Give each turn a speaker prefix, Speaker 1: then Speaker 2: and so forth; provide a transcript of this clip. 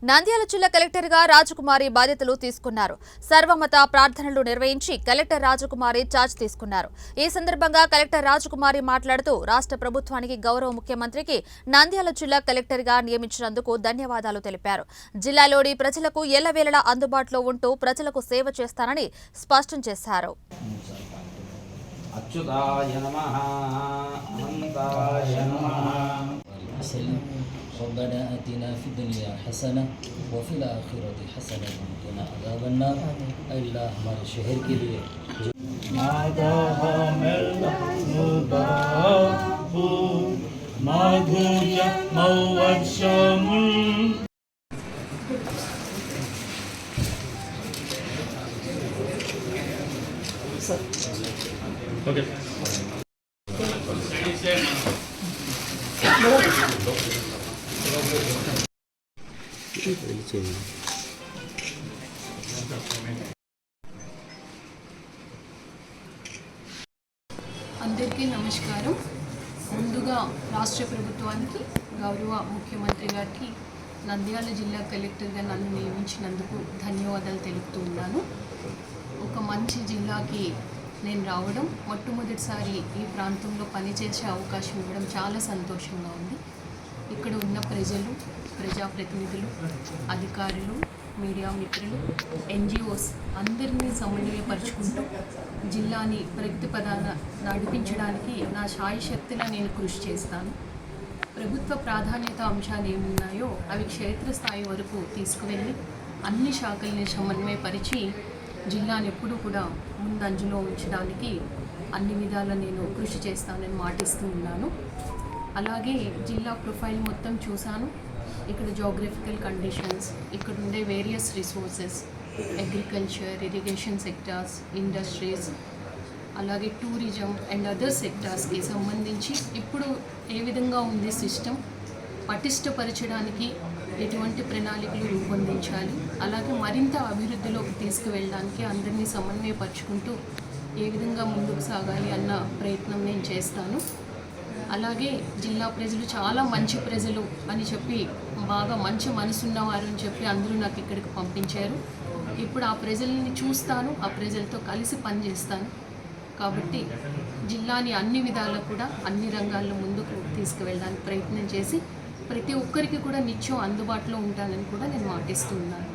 Speaker 1: నంద్యాల జిల్లా కలెక్టర్గా రాజకుమారి బాధ్యతలు తీసుకున్నారు. సర్వమత ప్రార్థనలు నిర్వహించి కలెక్టర్ రాజకుమారి ఛార్జ్ తీసుకున్నారు. ఈ సందర్భంగా కలెక్టర్ రాజకుమారి మాట్లాడుతూ రాష్ట్ర ప్రభుత్వానికి గౌరవ ముఖ్యమంత్రికి నంద్యాల జిల్లా కలెక్టర్గా నియమించినందుకు ధన్యవాదాలు తెలిపారు. జిల్లాలోని ప్రజలకు ఎల్లవేళలా అందుబాటులో ఉంటూ ప్రజలకు సేవ చేస్తానని స్పష్టం చేశారు.
Speaker 2: ربنا آتنا في الدنيا حسنة وفي الآخرة حسنة وقنا عذاب النار. الله हमारे शहर के लिए
Speaker 3: Okay.
Speaker 4: అందరికీ నమస్కారం. ముందుగా రాష్ట్ర ప్రభుత్వానికి గౌరవ ముఖ్యమంత్రి గారికి నంద్యాల జిల్లా కలెక్టర్గా నన్ను నియమించినందుకు ధన్యవాదాలు తెలుపుతూ ఉన్నాను. ఒక మంచి జిల్లాకి నేను రావడం, మొట్టమొదటిసారి ఈ ప్రాంతంలో పనిచేసే అవకాశం ఇవ్వడం చాలా సంతోషంగా ఉంది. ఇక్కడ ఉన్న ప్రజలు, ప్రజాప్రతినిధులు, అధికారులు, మీడియా మిత్రులు, NGOs అందరినీ సమన్వయపరుచుకుంటూ జిల్లాని ప్రగతి పదాన నడిపించడానికి నా శాయశక్తిలా నేను కృషి చేస్తాను. ప్రభుత్వ ప్రాధాన్యత అంశాలు ఏమున్నాయో అవి క్షేత్రస్థాయి వరకు తీసుకువెళ్ళి అన్ని శాఖల్ని సమన్వయపరిచి జిల్లాను ఎప్పుడూ కూడా ముందంజలో ఉంచడానికి అన్ని విధాలా నేను కృషి చేస్తానని మాటిస్తూ ఉన్నాను. అలాగే జిల్లా ప్రొఫైల్ మొత్తం చూశాను. ఇక్కడ జోగ్రఫికల్ కండిషన్స్, ఇక్కడ ఉండే various resources, agriculture, irrigation sectors, industries, అలాగే టూరిజం అండ్ అదర్ సెక్టార్స్కి సంబంధించి ఇప్పుడు ఏ విధంగా ఉంది సిస్టమ్, పటిష్టపరచడానికి ఎటువంటి ప్రణాళికలు రూపొందించాలి, అలాగే మరింత అభివృద్ధిలోకి తీసుకువెళ్ళడానికి అందరినీ సమన్వయపరుచుకుంటూ ఏ విధంగా ముందుకు సాగాలి అన్న ప్రయత్నం నేను చేస్తాను. అలాగే జిల్లా ప్రజలు చాలా మంచి ప్రజలు అని చెప్పి, బాగా మంచి మనసున్నవారు అని చెప్పి అందరూ నాకు ఇక్కడికి పంపించారు. ఇప్పుడు ఆ ప్రజల్ని చూస్తాను, ఆ ప్రజలతో కలిసి పనిచేస్తాను. కాబట్టి జిల్లాని అన్ని విధాలు కూడా అన్ని రంగాల్లో ముందుకు తీసుకువెళ్ళడానికి ప్రయత్నం చేసి ప్రతి ఒక్కరికి కూడా నిత్యం అందుబాటులో ఉంటానని కూడా నేను మాటిస్తూ ఉన్నాను.